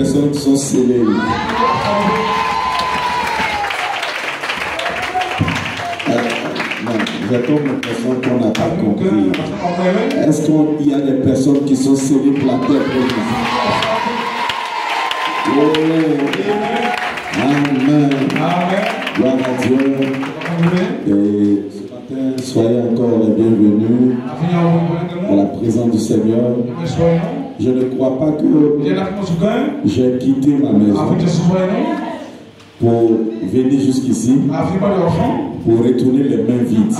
personnes qui sont scellées. J'attends une personne qu'on n'a pas compris. Est-ce qu'il y a des personnes qui sont scellées pour la terre promise? Amen. Gloire à Dieu. Et ce matin, soyez encore les bienvenus à la présence du Seigneur. Je ne crois pas que j'ai quitté ma maison pour venir jusqu'ici, pour retourner les mains vides.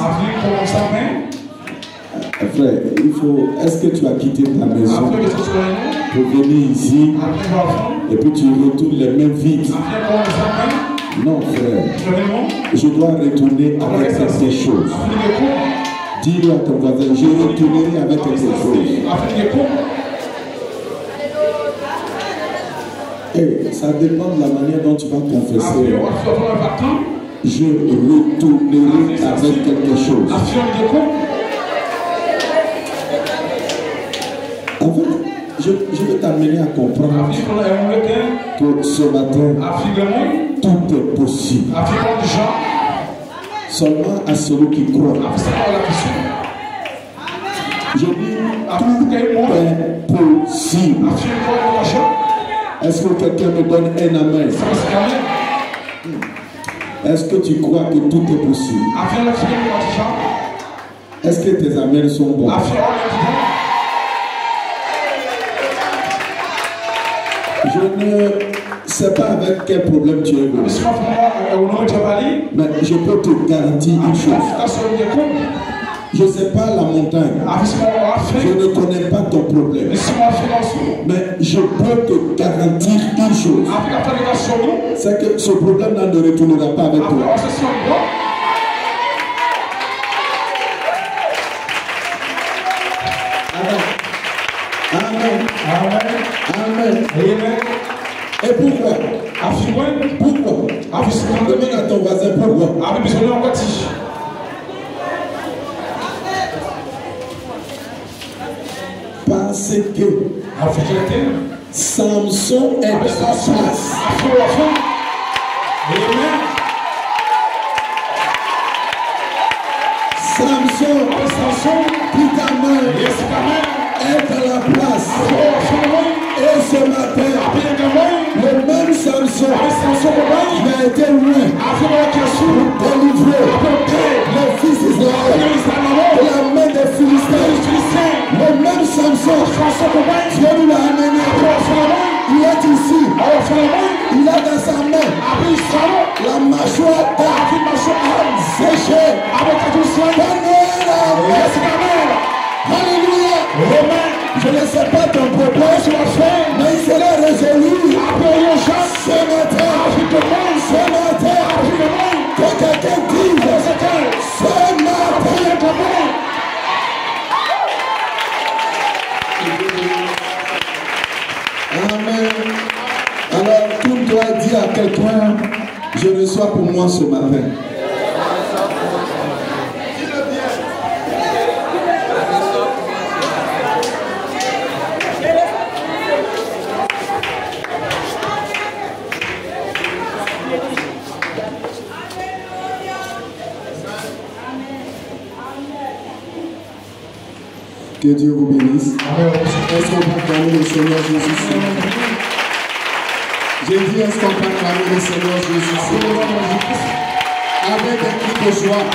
Frère, il faut. Est-ce que tu as quitté ta maison pour venir ici et puis tu retournes les mains vides? Non, frère. Je dois retourner avec quelque chose. Dis-le à ton voisin, je retournerai avec quelque chose. Et ça dépend de la manière dont tu vas confesser. Je retournerai avec quelque chose. En fait, je vais t'amener à comprendre que ce matin, tout est possible. Seulement à celui qui croit. Je dis, tout est possible. Est-ce que quelqu'un me donne un amen? Est-ce que tu crois que tout est possible? Est-ce que tes amens sont bons? Je ne sais pas avec quel problème tu es venu. Mais je peux te garantir une chose. Je ne sais pas la montagne. Je ne connais pas ton problème. Mais je peux te garantir une chose. C'est que ce problème-là ne retournera pas avec toi. Amen. Amen. Amen. Et pourquoi? Pourquoi? Demande à ton voisin pourquoi. Parce que Samson est à sa place. Samson, pris ta main, est à la place. Et ce matin, le même Samson qui a été loin pour délivrer les fils d'Israël de la main des Philistins. Le même Samson, Dieu nous l'a amené. Il est ici. Il a dans sa main la mâchoire séchée. Alléluia. Je ne sais pas ton problème, mais il sera résolu ce matin. Que quelqu'un dise ce matin. Amen. Alors, tout doit dire à quelqu'un, je reçois pour moi ce matin. Que Dieu vous bénisse. Est-ce qu'on peut acclamer le Seigneur Jésus? J'ai dit, est-ce qu'on peut acclamer le Seigneur Jésus? Avec des cris de joie.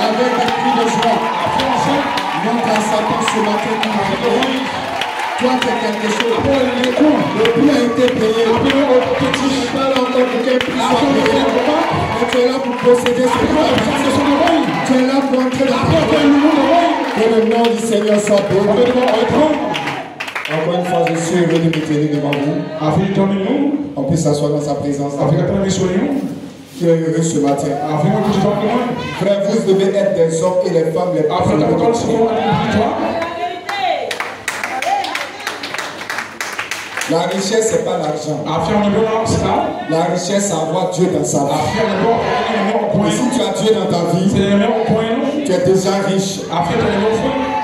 Avec des cris de joie. Montre à Satan ce matin qui m'a fait. Toi, tu as quelque chose. Le prix a été payé. Tu ne parles encore pour qu'un prix soit payé. Mais tu es là pour posséder ce prix. Tu es là pour entrer dans le monde. Que le nom du Seigneur soit béni. Encore une fois, je suis heureux de me tenir devant vous. On peut s'asseoir dans sa présence. Qui est heureux ce matin. Frère, vous devez être des hommes et des femmes les plus La richesse, ce n'est pas l'argent. La richesse, c'est avoir Dieu dans sa vie. Et si tu as Dieu dans ta vie, tu es déjà riche.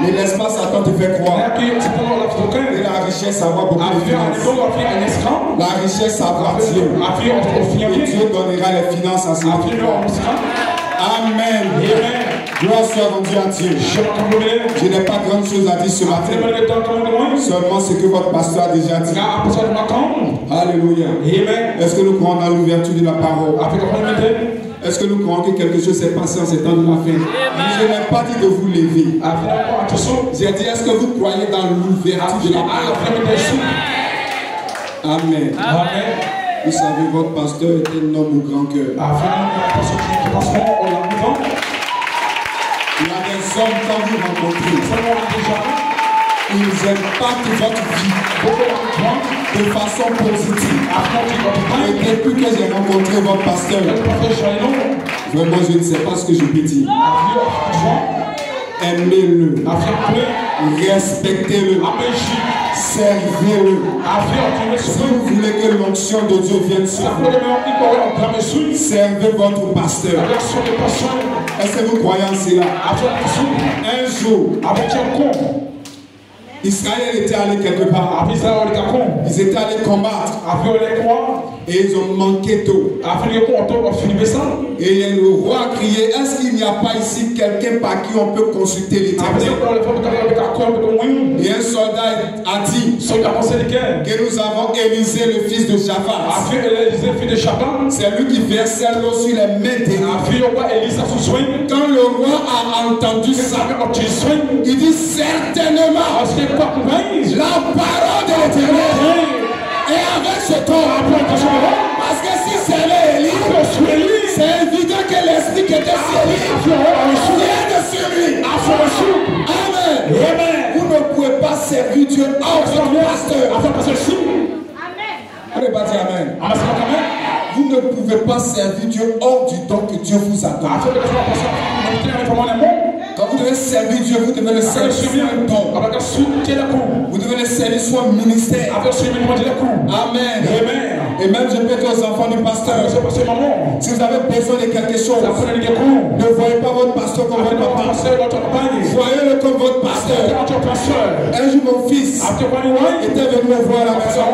Ne laisse pas Satan te faire croire. Et la richesse, avoir beaucoup de finances. La richesse, avoir Dieu. Et Dieu donnera les finances à ses enfants. Amen. Gloire soit rendue à Dieu. Je n'ai pas grande chose à dire ce matin. Seulement ce que votre pasteur a déjà dit. Alléluia. Est-ce que nous croyons dans l'ouverture de la parole? Est-ce que nous croyons que quelque chose s'est passé en ces temps de la fin? Je n'ai pas dit de vous lever. J'ai dit, est-ce que vous croyez dans l'ouverture de la parole? Amen. Vous savez, votre pasteur est un homme au grand cœur. Il y a des hommes quand vous rencontrez, ils impactent votre vie de façon positive. Et depuis que j'ai rencontré votre pasteur, vraiment je ne sais pas ce que je peux dire. Aimez-le, respectez-le, servez-le. Si vous voulez que l'onction de Dieu vienne sur vous, servez votre pasteur. Est-ce que vous croyez en cela? Un jour, Israël était allé quelque part. Ils étaient allés combattre. Et ils ont manqué d'eau. Et le roi a crié, est-ce qu'il n'y a pas ici quelqu'un par qui on peut consulter l'Éternel? Et un soldat a dit que nous avons Élisée, le fils de Shaphat. C'est lui qui versait l'eau sur les mains d'Élie. Quand le roi a entendu ça, il dit certainement la parole de l'Éternel est avec ce corps. Parce que si c'est Élie, c'est évident que l'esprit qui était sur lui vient de sur lui. Amen. Vous ne pouvez pas servir Dieu hors votre pasteur. On n'est pas dit amen. Vous ne pouvez pas servir Dieu hors du don que Dieu vous a donné. Quand vous devez servir Dieu, vous devez le servir sur un don. Vous devez le servir sur un ministère. Amen. Et même je peux dire aux enfants du pasteur, si vous avez besoin de quelque chose, ne voyez pas votre pasteur comme votre papa. Voyez-le comme votre pasteur. Un jour mon fils était venu me voir à la maison.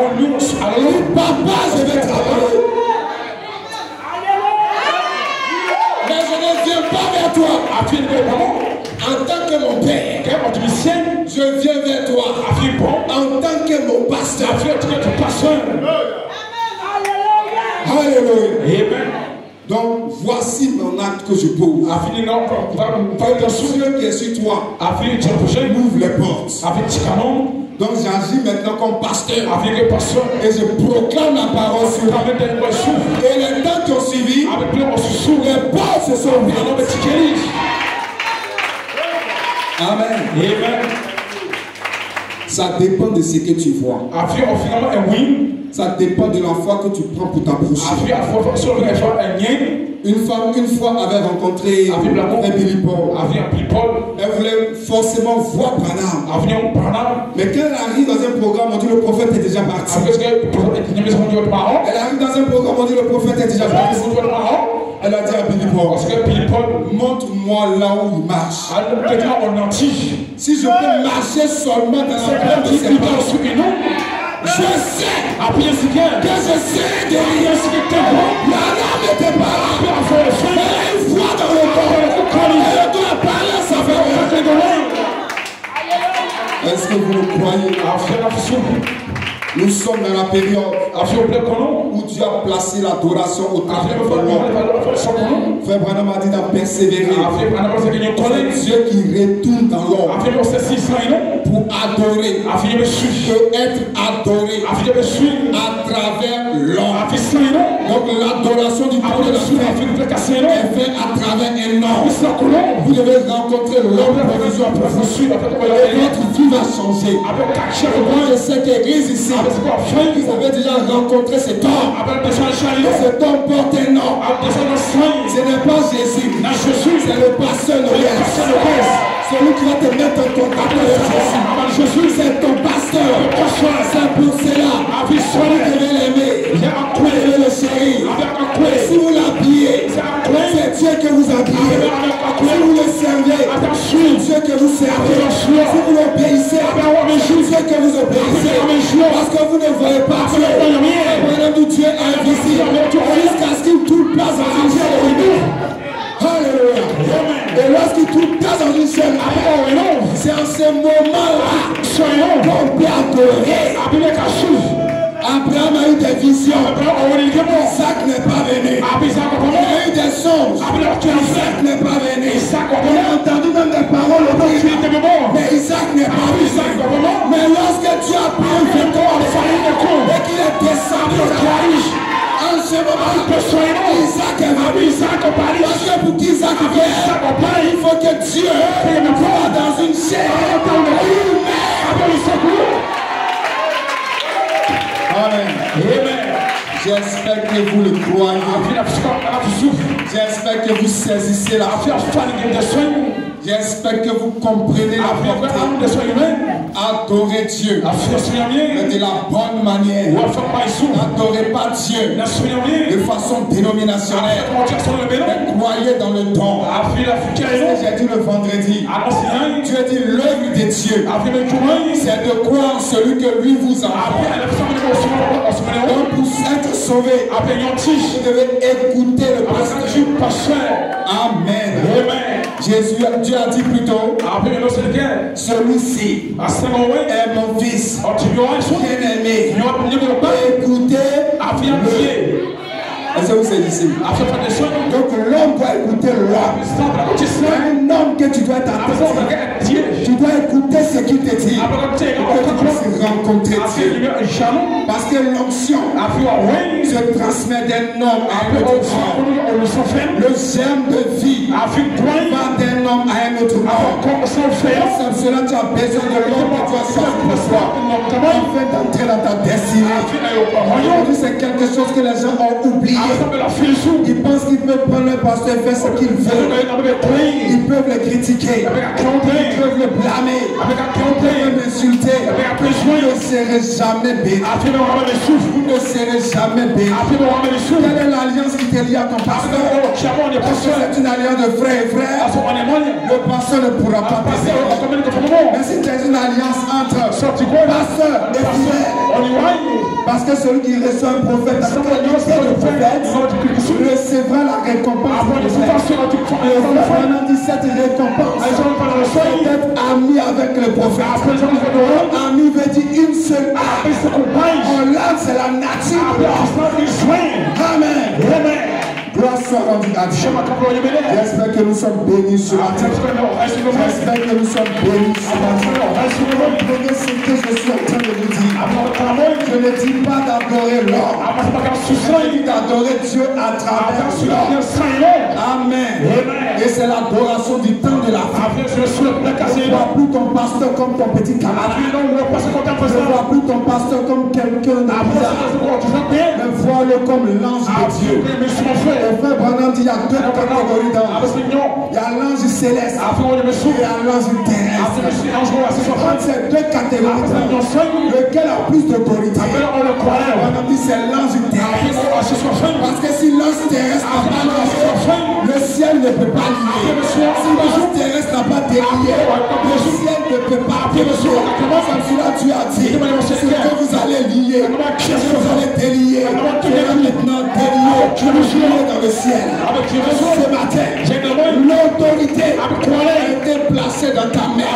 Alors papa, je vais travailler. Mais je ne viens pas vers toi. En tant que mon père, je viens vers toi. En tant que mon pasteur. Alléluia. Donc voici mon acte que je pose. Que celui qui est sur toi ouvre les portes. Donc j'agis maintenant comme pasteur. Et je proclame la parole sur toi. Et les temps qui ont suivi, les portes se sont ouvertes. Amen. Ça dépend de ce que tu vois. Ça dépend de la foi que tu prends pour t'approcher. Une femme, une fois, avait rencontré un Billy Paul. Elle voulait forcément voir Branham. Mais quand elle arrive dans un programme, on dit le prophète est déjà parti. Elle arrive dans un programme, on dit le prophète est déjà parti. Elle a dit à Billy Paul, montre-moi là où il marche. Si je peux marcher seulement dans la porte de ses pas, je sais que je sais derrière la lame n'était pas là. Mais une fois dans le corps, elle doit parler à sa famille. Est-ce que vous le croyez? Nous sommes dans la période où Dieu a placé l'adoration au travers de l'homme. Frère Branham a dit d'en persévérer. C'est Dieu qui retourne dans l'homme pour adorer, pour être adoré à travers l'homme. Donc l'adoration du peuple de la est faite à travers un homme. Vous devez rencontrer l'homme provisoire pour vous. Et votre vie va changer. Moi je sais que l'église ici, vous avez déjà rencontré cet homme. Cet homme porte un nom. Ce n'est pas Jésus. C'est le pasteur Noël. Celui qui va te mettre en contact avec Jésus. C'est ton pasteur. C'est pour cela. Vous devez l'aimer. Vous devez le chérir. Si vous l'habillez, c'est Dieu que vous habillez. Si vous le servez, Dieu que vous servez, si vous l'obéissez, Dieu que vous obéissez, parce que vous ne voyez pas Dieu. Dieu est invisible jusqu'à ce qu'il trouve place dans une chaîne. Alléluia. Et lorsqu'il trouve place dans une chaîne, c'est en ce moment-là qu'on peut adorer. Abraham a eu des visions. Isaac n'est pas venu. Il a eu des songes. Isaac n'est pas venu. Il a entendu même des paroles. Mais Isaac n'est pas venu. Mais lorsque Dieu a pris un véton et qu'il est descendu en ce moment, Isaac est venu. Parce que pour qu'Isaac vienne, il faut que Dieu soit dans une chair. Amen. J'espère que vous le croyez. J'espère que vous saisissez la foi. J'espère que vous comprenez la vérité. Adorez Dieu, mais de la bonne manière. N'adorez pas Dieu de façon dénominationnelle, mais croyez dans le don. J'ai dit le vendredi, Dieu dit l'œuvre de Dieu, c'est de croire en celui que lui vous envoie. Donc pour être sauvé, vous devez écouter le pasteur. Amen. Jésus, Dieu a dit plutôt, celui-ci est mon fils bien-aimé. Écoutez-le. Est-ce que vous saisissez? Donc l'homme doit écouter l'homme. Un homme que tu dois t'attendre. Tu dois écouter ce qu'il te dit. Pour que tu puisses rencontrer Dieu. Parce que l'onction se transmet d'un homme à un autre homme. Le germe de vie va d'un homme à un autre homme. C'est cela que tu as besoin de l'homme que tu as sorti pour toi. Afin d'entrer dans ta destinée. Aujourd'hui, c'est quelque chose que les gens ont oublié. Ils pensent qu'ils peuvent prendre le pasteur et faire ce qu'ils veulent. Ils peuvent le critiquer. Ils peuvent le blâmer. Ils peuvent l'insulter. Vous ne serez jamais béni. Vous ne serez jamais béni. Quelle est l'alliance qui te lie à ton pasteur? C'est une alliance de frère et frère. Le pasteur ne pourra pas t'aider. Mais si tu as une alliance entre pasteur et frère, parce que celui qui reçoit un prophète, recevra la récompense. On dit cette récompense d'être ami avec le prophète. Ami veut dire une seule âme. En l'âme, c'est la nature. Amen. Gloire soit rendue à Dieu. J'espère que nous sommes bénis ce matin. J'espère que nous sommes bénis ce matin. Comprenez ce que je suis en train de vous dire. Je ne dis pas d'adorer l'homme. Je dis d'adorer Dieu à travers l'homme. Amen. Et c'est l'adoration du temps de la vie. Ne vois plus ton pasteur comme ton petit camarade. Ne vois plus ton pasteur comme quelqu'un de bizarre. Mais vois-le comme l'ange de Dieu. Le frère Branham dit il y a deux catégories d'anges. Il y a l'ange céleste et il y a l'ange terrestre. Entre ces deux catégories d'anges, lequel a plus d'autorité? Branham dit c'est l'ange terrestre. Parce que si l'ange terrestre n'a pas lié, le ciel ne peut pas lier. Si l'ange terrestre n'a pas délié, le ciel ne peut pas délier. Comme cela tu as dit, ce que vous allez lier, ce que vous allez délier, maintenant délier, dans le ciel. Ce matin, l'autorité a été placée dans ta main.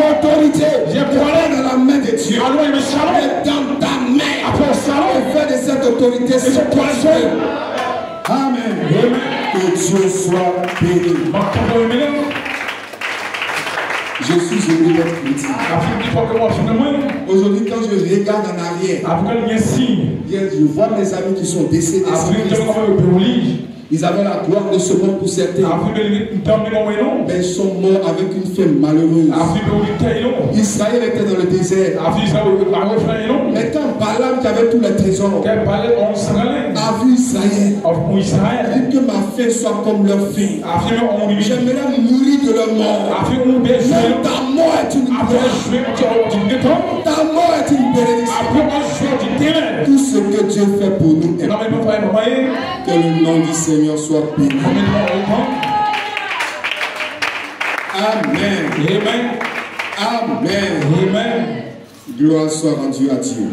L'autorité est dans la main de Dieu. Est dans ta main. Et fais de cette autorité ce que tu veux. Amen. Que Dieu soit béni. Je suis venu d'être chrétien. Aujourd'hui, quand je regarde en arrière, je vois mes amis qui sont décédés. Ils avaient la gloire de ce monde pour certains. Mais ils sont morts avec une fin malheureuse. Israël était dans le désert. Mais quand Balaam, qui avait tous les trésors, a vu Israël, il dit que ma fin soit comme leur fin. J'aimerais mourir de leur mort. Mais ta mort est une gloire. Ta mort est une bénédiction. Tout ce que Dieu fait pour nous est bon. Que le nom du Seigneur soit béni. Amen. Amen. Amen. Amen. Gloire soit rendue à Dieu.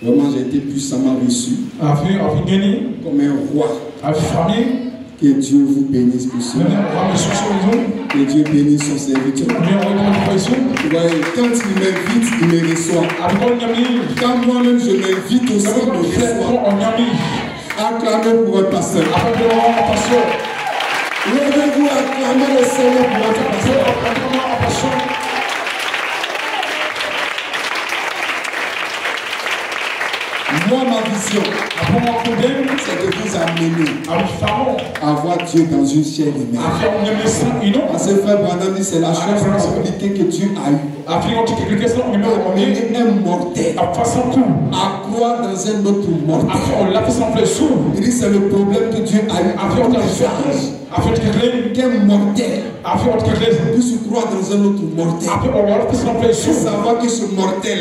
Vraiment, j'ai été puissamment reçu comme un roi. Que Dieu vous bénisse pour cela. Que Dieu bénisse son serviteur. Quand il m'invite, il me reçoit. Quand moi-même je m'invite aussi, il me reçoit. Acclamez pour votre pasteur. Levez-vous, acclamez le Seigneur pour votre pasteur. Moi, ma vision, c'est de vous amener à voir Dieu dans une chair humaine. Parce que frère Branham dit c'est la chose compliquée que Dieu a eue. Amener un mortel à croire dans un autre mortel. Il dit c'est le problème que Dieu a eu avec la charge. Qu'un mortel puisse croire dans un autre mortel. Et savoir que ce mortel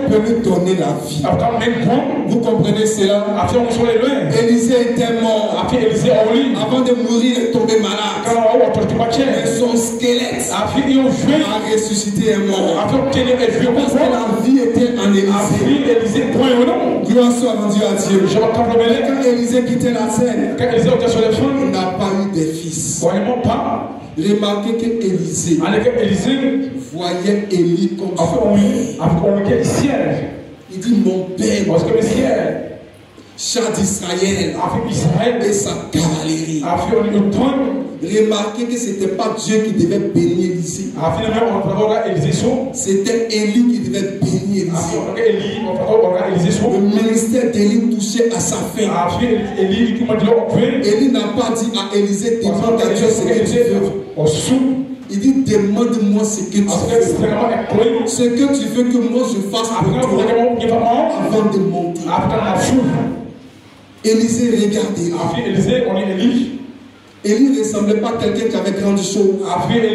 peut lui donner la vie. Vous comprenez cela? Élisée était mort. Avant de mourir, il est tombé malade. Et son squelette a ressuscité et mort. Parce que la vie était en Élisée. Gloire soit rendue à Dieu. Quand Élisée quittait la scène, il n'a pas eu de fils. Remarquez que Élisée voyait Élie comme son père. Il dit mon père, char d'Israël et sa cavalerie. Remarquez que ce n'était pas Dieu qui devait bénir Élisée. C'était Élie qui devait bénir Élisée. Le ministère d'Élie touchait à sa fin. Élie n'a pas dit à Élisée demande à Dieu ce que tu veux. Il dit demande-moi ce que tu veux. Ce que tu veux que moi je fasse pour toi avant de monter. Élisée regarde Élie. Élie ne ressemblait pas à quelqu'un qui avait grande chose. Mais il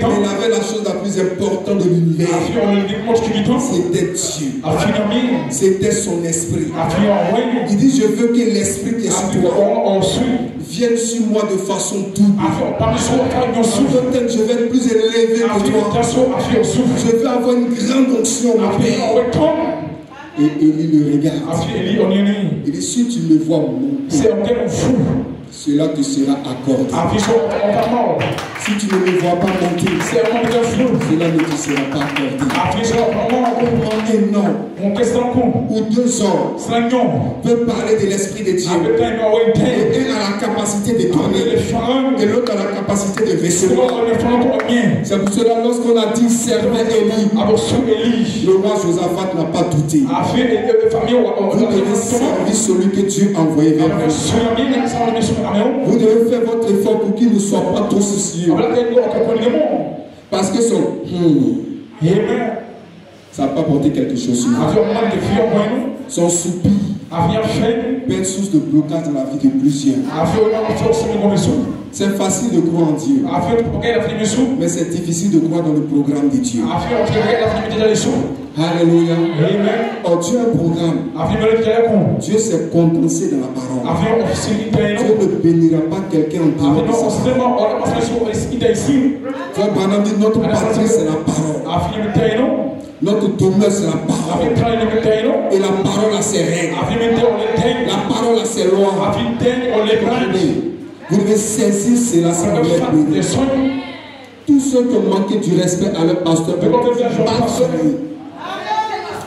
avait la chose la plus importante de l'univers. C'était Dieu. C'était son esprit. Il dit je veux que l'esprit qui est sur toi vienne sur moi de façon double. Peut-être je vais être plus élevé que toi. Je veux avoir une grande onction, mon Père. Et Élie le regarde. Il dit si tu me vois monter, cela te sera accordé. Si tu ne me vois pas monter, cela ne te sera pas accordé. Un homme ou deux hommes peuvent parler de l'Esprit de Dieu. Et un a la capacité de donner et l'autre a la capacité de recevoir. C'est pour cela lorsqu'on a dit servez Élie, le roi Josaphat n'a pas douté. Vous devez servir celui que Dieu a envoyé vers vous. Vous devez faire votre effort pour qu'il ne soit pas trop soucieux. Parce que ça n'a pas apporté quelque chose sur vous. Son soupir peut être source de blocage dans la vie de plusieurs. C'est facile de croire en Dieu, mais c'est difficile de croire dans le programme de Dieu. Alléluia. Oh, Dieu a un programme. Dieu s'est compensé dans la parole. Dieu ne bénira pas quelqu'un en dehors de sa parole. Frère Branham dit notre patrie c'est la parole. Notre demeure c'est la parole. Et la parole a ses règles. La parole a ses lois. Vous devez saisir cela si vous voulez être béni. Tous ceux qui ont manqué du respect à leur pasteur,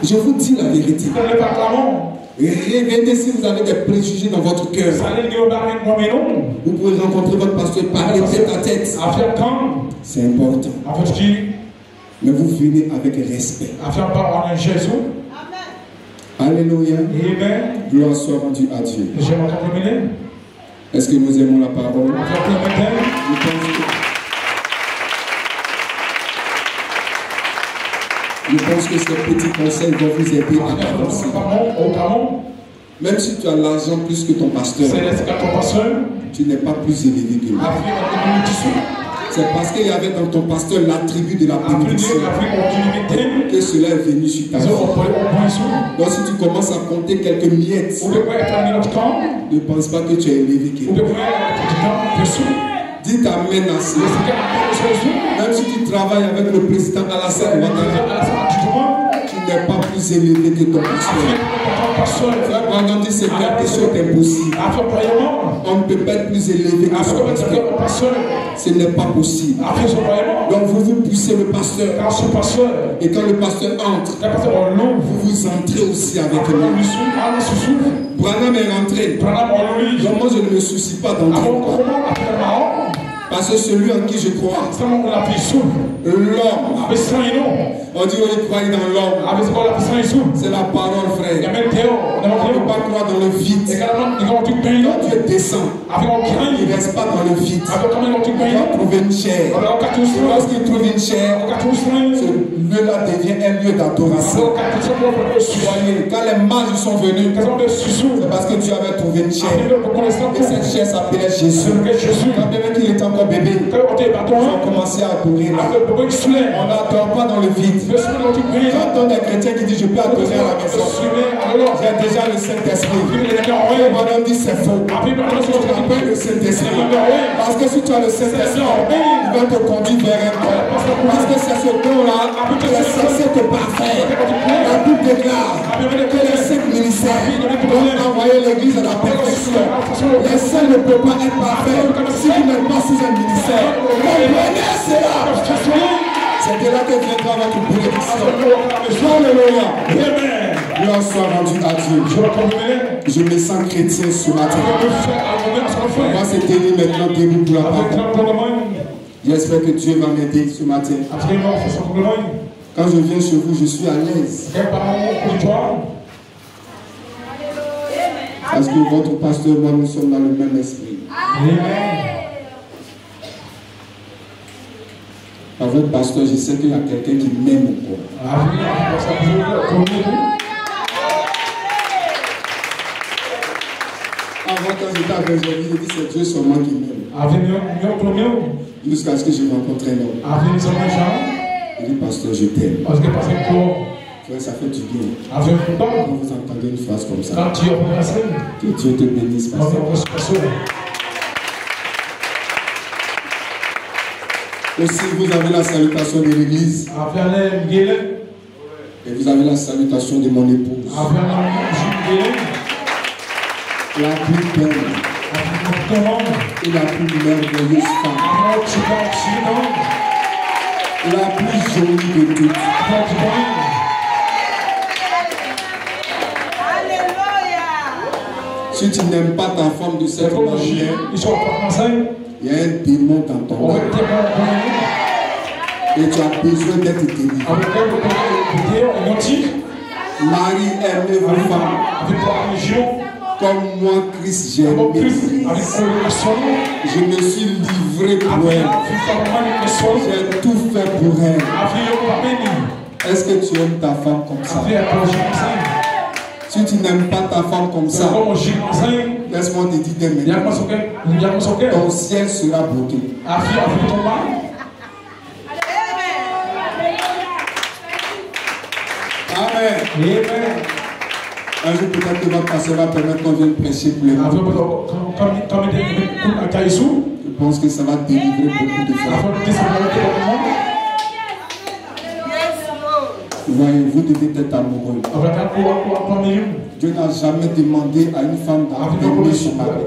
je vous dis la vérité. Réveillez si vous avez des préjugés dans votre cœur. Vous pouvez rencontrer votre pasteur, parler tête à tête. C'est important. Mais vous venez avec respect. Alléluia. Gloire soit rendue à Dieu. Est-ce que nous aimons la parole? Je pense que ces petits conseils vont vous aider à avancer. Même si tu as l'argent plus que ton pasteur, tu n'es pas plus élevé que lui. C'est parce qu'il y avait dans ton pasteur l'attribut de la bénédiction que cela est venu sur ta vie. Donc si tu commences à compter quelques miettes, ne pense pas que tu es élevé que lui. Dites Amen à ça. Même si tu travailles avec le président Alassane Ouattara, tu n'es pas plus élevé que ton pasteur. Frère Branham dit c'est quelque chose d'impossible. On ne peut pas être plus élevé que son pasteur. Ce n'est pas possible. Donc vous poussez le pasteur. Et quand le pasteur entre, vous entrez aussi avec lui. Branham est rentré. Donc moi je ne me soucie pas d'entrer. Parce que celui en qui je crois, l'homme, on dit on croit dans l'homme, c'est la parole, frère. On ne peut pas croire dans le vide. Quand Dieu descend, il ne reste pas dans le vide. Il va trouver une chair. Lorsqu'il trouve une chair, ce lieu-là devient un lieu d'adoration. Quand les mages sont venus, c'est parce que Dieu avait trouvé une chair. Et cette chair s'appelait Jésus. Quand bien qu'il était encore bébé, ils ont commencé à adorer là. On n'adore pas dans le vide. J'entends des chrétiens qui disent je peux adorer à la maison. J'ai déjà le Saint-Esprit. On dit c'est faux. Tu n'as pas le Saint-Esprit. Parce que si tu as le Saint-Esprit, il va te conduire vers un don. Parce que c'est ce don-là qui est censé te parfaire. La Bible déclare que les 5 ministères doivent envoyer l'église à la perfection. Les saints ne peuvent pas être parfaits si tu n'es pas sous un ministère. Comprenez cela. C'est de là que viendra votre bénédiction. Alléluia. Gloire soit rendue à Dieu. Je me sens chrétien ce matin. On va se tenir maintenant debout pour la parole. J'espère que Dieu va m'aider ce matin. Quand je viens chez vous, je suis à l'aise. Parce que votre pasteur et moi, nous sommes dans le même esprit. Avec pasteur, je sais qu'il y a quelqu'un qui m'aime encore. Avant, quand j'étais avec Jésus, je dis c'est Dieu seulement qui m'aime. Jusqu'à ce que je rencontre un homme. Il dit pasteur, je t'aime. Ça fait du bien. Quand vous entendez une phrase comme ça, que Dieu te bénisse, pasteur. Aussi, vous avez la salutation de l'église. Et vous avez la salutation de mon épouse. La plus belle et la plus merveilleuse femme. La plus jolie de toutes. Si tu n'aimes pas ta femme de cette manière, il y a un démon dans ton cœur. Et tu as besoin d'être délivré. Marie, aimez vos femmes. Comme moi, Christ, j'ai aimé Christ. Je me suis livré pour elle. J'ai tout fait pour elle. Est-ce que tu aimes ta femme comme ça? Si tu n'aimes pas ta femme comme ça, laisse-moi te dire maintenant, ton ciel sera bloqué. Amen. Un jour peut-être que votre pasteur va permettre qu'on vienne prêcher pour les gens. Je pense que ça va délivrer beaucoup de femmes. Voyez, vous devez être amoureux. Dieu n'a jamais demandé à une femme d'aimer son mari.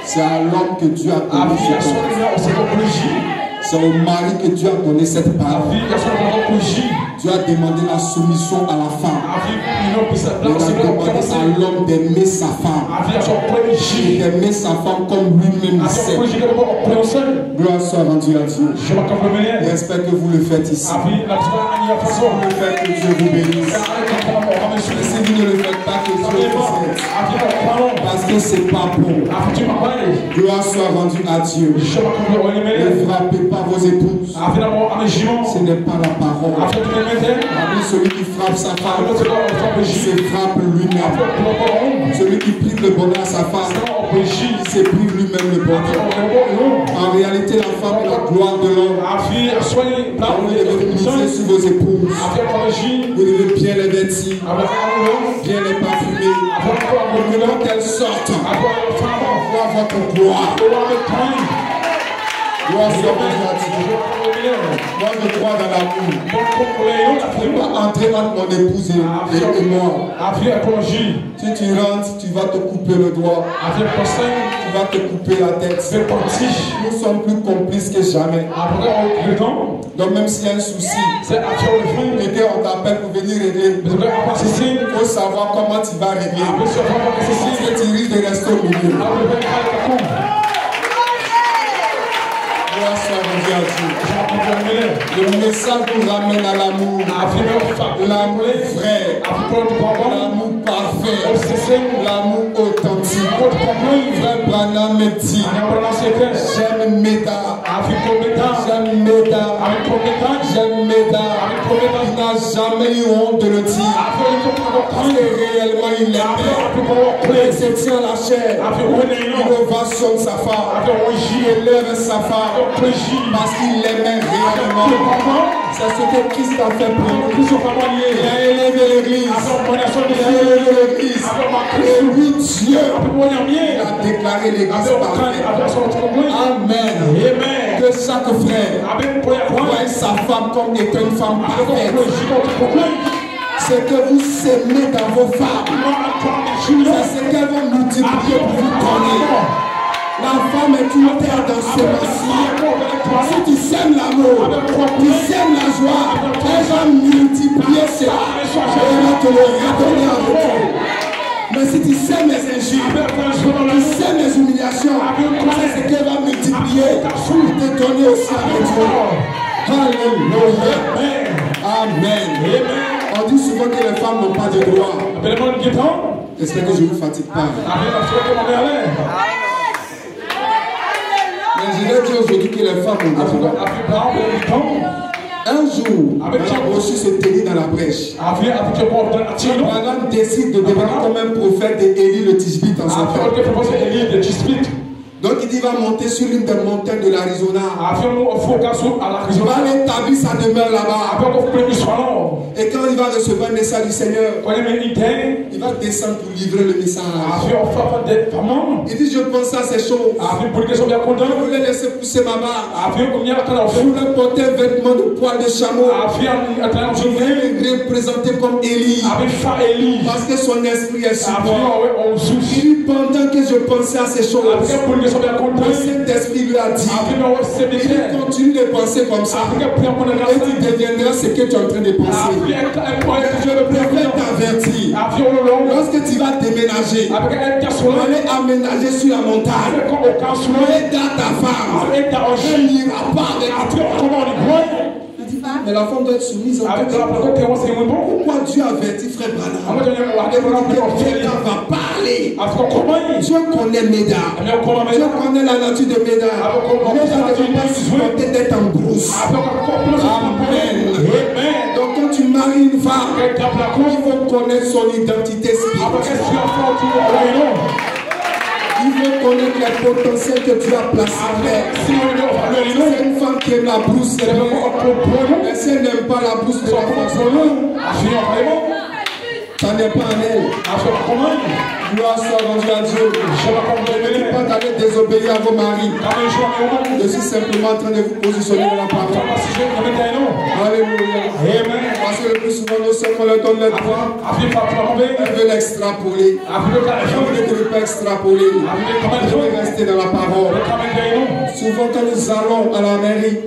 C'est à l'homme que Dieu a donné ce don. C'est au mari que Dieu a donné cette parole. Dieu a demandé la soumission à la femme. Il a demandé à l'homme d'aimer sa femme. D'aimer sa femme comme lui-même le sait. Gloire soit rendue à Dieu. J'espère que vous le faites ici. Si vous le faites, que Dieu vous bénisse. Et si vous ne le faites pas, que Dieu vous aide. Parce que c'est pas bon. Gloire soit rendue à Dieu. Ne frappez pas vos épouses. Ce n'est pas la parole. Celui qui frappe sa femme se frappe lui-même. Celui qui prive le bonheur à sa femme se prive lui-même le bonheur. En réalité, la femme est la gloire de l'homme. Vous devez miser sur vos épouses. Vous devez bien les vêtir, bien les parfumer, pour qu'elles sortent voir votre gloire. Gloire soit rendue à Dieu. Moi, je crois dans l'amour. Tu ne peux pas entrer entre mon épouse et moi. Si tu rentres, tu vas te couper le doigt. Tu vas te couper la tête. Nous sommes plus complices que jamais. Donc même s'il y a un souci, et qu'on t'appelle pour venir régler, il faut savoir comment tu vas régler. Parce que tu risques de rester au milieu. Le message nous ramène à l'amour. L'amour vrai. L'amour parfait. L'amour authentique. Frère Branham me dit, j'aime Meda. J'aime Meda. J'aime Meda. Il n'a jamais eu honte de le dire. Parce que réellement il l'aimait. Il se tient la chair. Il ovationne sa femme. Il élève sa femme. Parce qu'il l'aimait réellement. C'est ce que Christ a fait pour nous. Il a élevé l'église. Il a élevé l'église. Et lui, Dieu, il a déclaré l'église parfaite. Amen. Que chaque frère voie sa femme comme étant une femme parfaite. C'est que vous s'aimez dans vos femmes. C'est ce qu'elles vont multiplier pour vous donner. La femme est une terre dans ce monde. Si tu sèmes l'amour, tu sèmes la joie, elle va multiplier cela. Elle va te le redonner en retour. Mais si tu sèmes les injures, tu sèmes les humiliations, c'est ce qu'elle va multiplier pour te donner aussi en retour. Alléluia. Amen. On dit souvent que les femmes n'ont pas de droit. J'espère que je ne vous fatigue pas. Mais je vais dire aujourd'hui que les femmes ont des droits. Un jour, on a reçu ce tenir dans la brèche. Abraham décide de devenir comme un prophète et Élie le Tishbite en son frère. Donc il dit qu'il va monter sur l'une des montagnes de l'Arizona. Il va aller établir sa demeure là-bas. Et quand il va recevoir le message du Seigneur, il va descendre pour livrer le message. Il dit je pensais à ces choses. Je voulais laisser pousser ma barbe. Je voulais porter un vêtement de poil de chameau. Je voulais me représenter comme Élie. Parce que son esprit est sur moi. Il dit pendant que je pensais à ces choses, le Saint-Esprit lui a dit, il continue de penser comme ça et tu deviendras ce que tu es en train de penser. Je préfère t'avertir, lorsque tu vas déménager, aller aménager sur la montagne, aller dans ta femme, elle n'ira pas avec toi. Mais la femme doit être soumise en fait. Pourquoi Dieu avertit frère Branham? Quelqu'un va parler. Dieu connaît Meda. Dieu connaît la nature de Meda. Meda ne peut pas supporter d'être en brousse. Amen. Donc quand tu maries une femme, il faut connaître son identité spirituelle. Il faut connaître les potentiels que Dieu a placés en elle. C'est une femme qui aime la brousse, mais si elle n'aime pas la brousse de la femme, ça n'est pas en elle. Gloire soit rendue à Dieu. Je ne pas d'aller désobéir à vos maris. Je suis simplement en train de vous positionner dans la parole. Alléluia. Parce que le plus souvent, nous sommes, on leur donne les droits. Elle veut l'extrapoler. Elle ne veut pas extrapoler. Elle veut rester dans la parole. Souvent, quand nous allons à la mairie,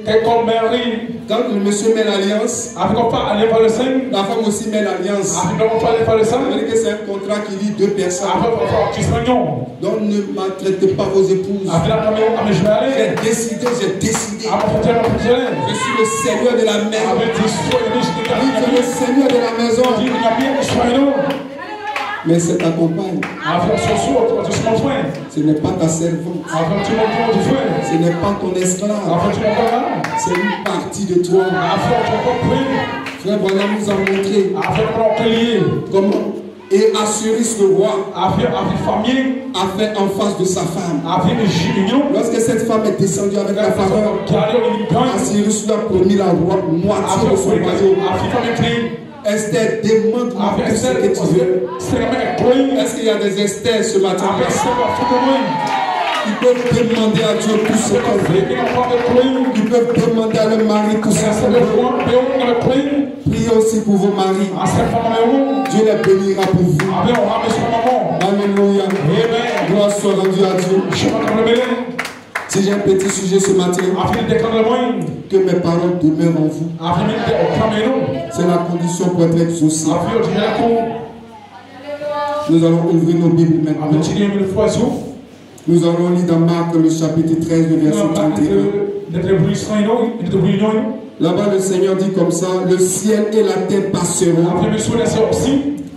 quand le monsieur met l'alliance, la femme aussi met l'alliance. Ça veut dire que c'est un contrat qui lie deux personnes. Donc ne maltraitez pas vos épouses. J'ai décidé. Je suis le Seigneur de la maison. Je suis le Seigneur de la maison. Mais c'est ta compagne. Ce n'est pas ta servante. Ce n'est pas ton esclave. C'est une partie de toi. Frère Branham nous a montré comment et Assuris le roi a fait en face de sa femme. Lorsque cette femme est descendue avec la faveur, Assuris lui a promis la moitié de son royaume. Esther, demande-moi tout ce que tu veux. Est-ce qu'il y a des Esther ce matin? Ils peuvent demander à Dieu tout ce qu'ils veulent. Ils peuvent demander à leur mari tout ce qu'ils veulent. Priez aussi pour vos maris. Dieu les bénira pour vous. Alléluia. Gloire soit rendue à Dieu. Si j'ai un petit sujet ce matin, que mes paroles demeurent en vous. C'est la condition pour être exaucé. Nous allons ouvrir nos Bibles maintenant. Nous allons lire dans Marc le chapitre 13, le verset 31. Là-bas, le Seigneur dit comme ça: le ciel et la terre passeront,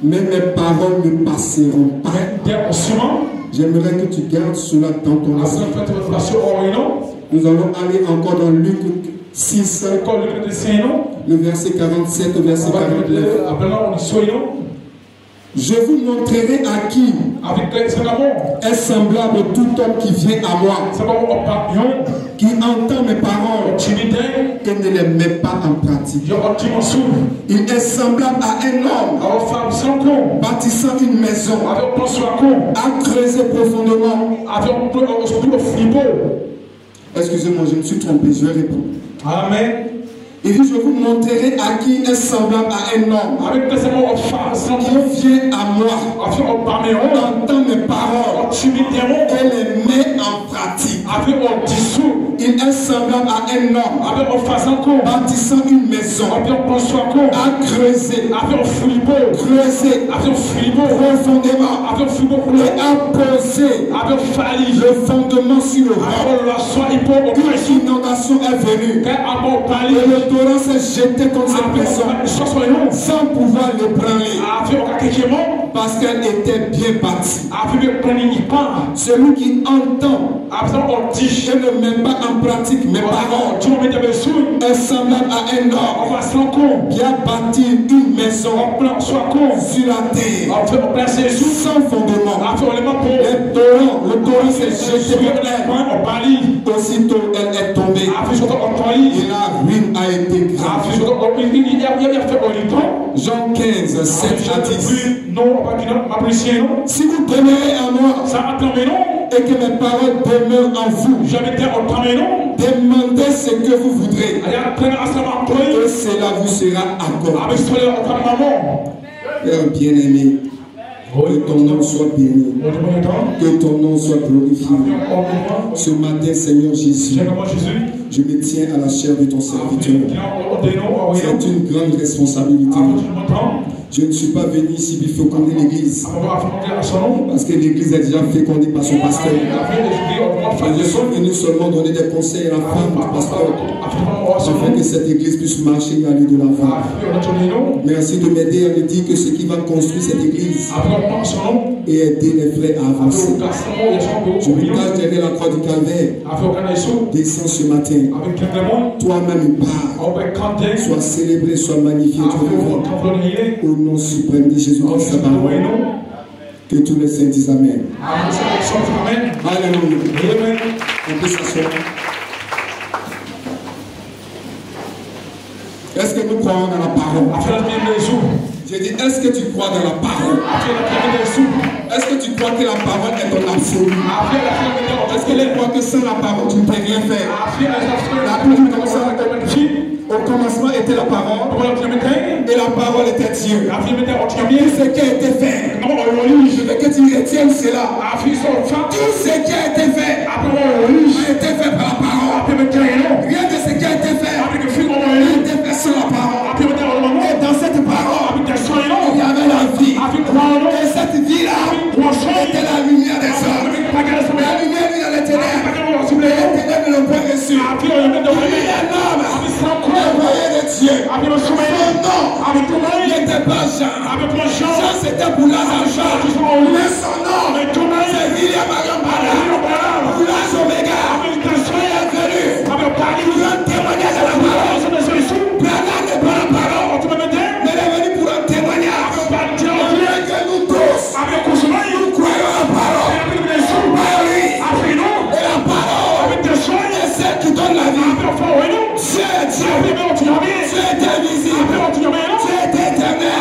mais mes paroles ne passeront pas. J'aimerais que tu gardes cela dans ton esprit. Nous allons aller encore dans Luc 6, le verset 47 au verset 49. Je vous montrerai à qui est semblable tout homme qui vient à moi, qui entend mes paroles et ne les met pas en pratique. Il est semblable à un homme bâtissant une maison, à creuser profondément. Excusez-moi, je me suis trompé, je vais répondre. Amen. Il dit: je vous montrerai à qui est semblable à un homme qui vient à moi, entend mes paroles et les met en pratique. Il est semblable à un homme bâtissant une maison, à creuser profondément et à poser le fondement sur le roc. Une inondation est venue et le torrent s'est jeté contre cette personne sans pouvoir l'ébranler parce qu'elle était bien bâtie. Celui qui entend et ne met pas en pratique mes paroles est semblable à un homme qui a bâti une maison sur la terre sans fondement. Le torrent s'est jeté contre elle. Aussitôt elle est tombée et la ruine a été grave. Jean 15, 7 à 10. Si vous demeurez en moi et que mes paroles demeurent en vous, demandez ce que vous voudrez et cela vous sera accordé. Père bien-aimé, que ton nom soit béni, que ton nom soit glorifié. Ce matin, Seigneur Jésus, je me tiens à la chair de ton serviteur. C'est une grande responsabilité. Je ne suis pas venu ici pour féconder l'église, parce que l'église est déjà fécondée par son pasteur. Je suis venu seulement donner des conseils à la femme du pasteur, afin que cette église puisse marcher et aller de l'avant. Merci de m'aider à me dire que ce qui va construire cette église et aider les frères à avancer. Je me cache derrière la croix du calvaire. Descends ce matin. Toi-même parle. Sois célébré, sois magnifié. Au nom suprême de Jésus-Christ. Que tous les saints disent Amen. Alléluia. On peut s'asseoir. Est-ce que nous croyons dans la parole? J'ai dit, est-ce que tu crois dans la parole? Est-ce que tu crois que la parole est ton absolu? Est-ce que tu crois que sans la parole tu ne peux rien faire? La Bible comme ça. Au commencement était la parole et la parole était Dieu. Tout ce qui a été fait, je veux que tu retiennes cela. Tout ce qui a été fait a été fait par la parole. Rien de ce qui a été fait a été fait sur la parole. Et dans cette parole, il y avait la vie. Et cette vie-là était la lumière des hommes. La lumière vient dans les ténèbres. Et les ténèbres ne l'ont pas reçu. Il y a un homme envoyé de Dieu. Son nom n'était pas Jean. Jean c'était pour Lazare. Mais son nom c'est William Agambala. Pour la Omega. Il est venu pour un témoignage de la parole. Branham n'est pas la parole. Mais il est venu pour un témoignage. Bien que nous tous nous croyons la parole. Et la parole est celle qui donne la vie. Dieu est Dieu. Dieu est invisible. Dieu est éternel.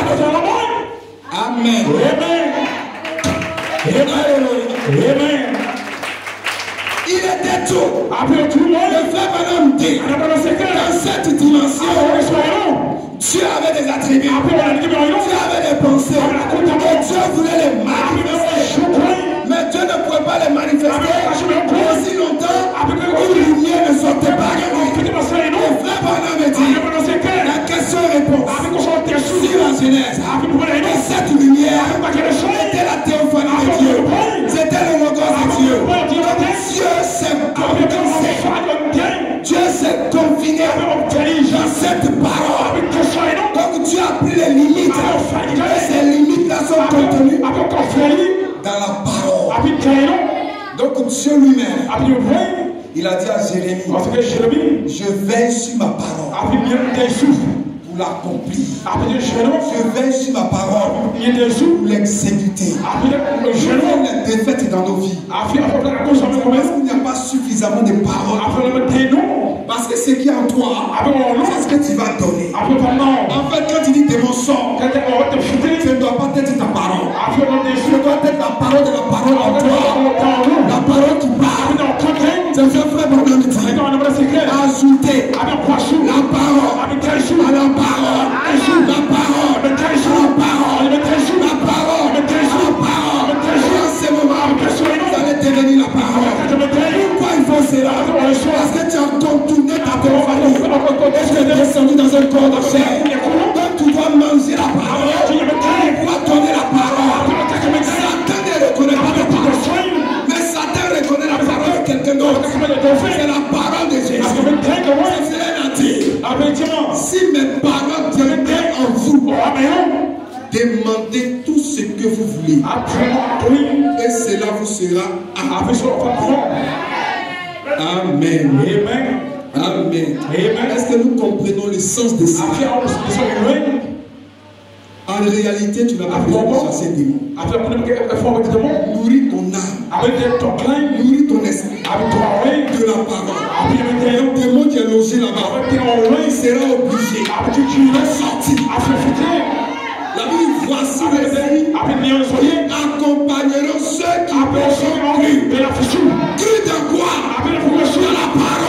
Amen. Le frère Branham dit, dans cette dimension, Dieu avait des attributs, Dieu avait des pensées, et Dieu voulait les manifester. Mais Dieu ne pouvait pas les manifester aussi longtemps où une lumière ne sortait pas de lui. Le frère Branham dit, la question-réponse sur la Genèse, et cette lumière était la théophanie de Dieu, c'était le logos de Dieu. Dieu s'est confiné, Dieu s'est confiné dans cette parole. Donc Dieu a pris les limites, et ces limites-là sont contenues dans la parole. Donc Dieu lui-même, il a dit à Jérémie, je veille sur ma parole pour l'accomplir. Je veille sur ma parole pour l'exécuter. Je vois les défaites dans nos vies. Parce qu'il n'y a pas suffisamment de paroles. Parce que ce qui est en toi, c'est ce que tu vas donner. En fait, quand tu dis des mensonges, ce ne doit pas être ta parole. Ce doit être la parole de la parole en toi. La parole qui parle. C'est un frère Branham dit. Ajouter la parole à la parole. La parole à la parole. La parole à la parole. En ce moment, vous allez devenir la parole. Pourquoi il faut cela? Parce que tu as contourné ta théophanie. Et tu es descendu dans un corps de chair. Donc tu dois manger la parole. Tu dois donner la parole. Satan ne reconnaît pas la parole. Mais Satan reconnaît la parole de quelqu'un d'autre. C'est la parole de Jésus. C'est cela a dit. Si mes paroles demeurent en vous, demandez tout ce que vous voulez. Et cela vous sera accompli. Amen. Amen. Est-ce que nous comprenons le sens de ça? En réalité, tu n'as pas besoin de chasser des démons. Nourris ton âme. Nourris ton esprit de la parole. Le démon qui est logé là-bas, il sera obligé de sortir. La Bible, voici les signes accompagneront ceux qui ont cru. Cru de quoi? De la parole.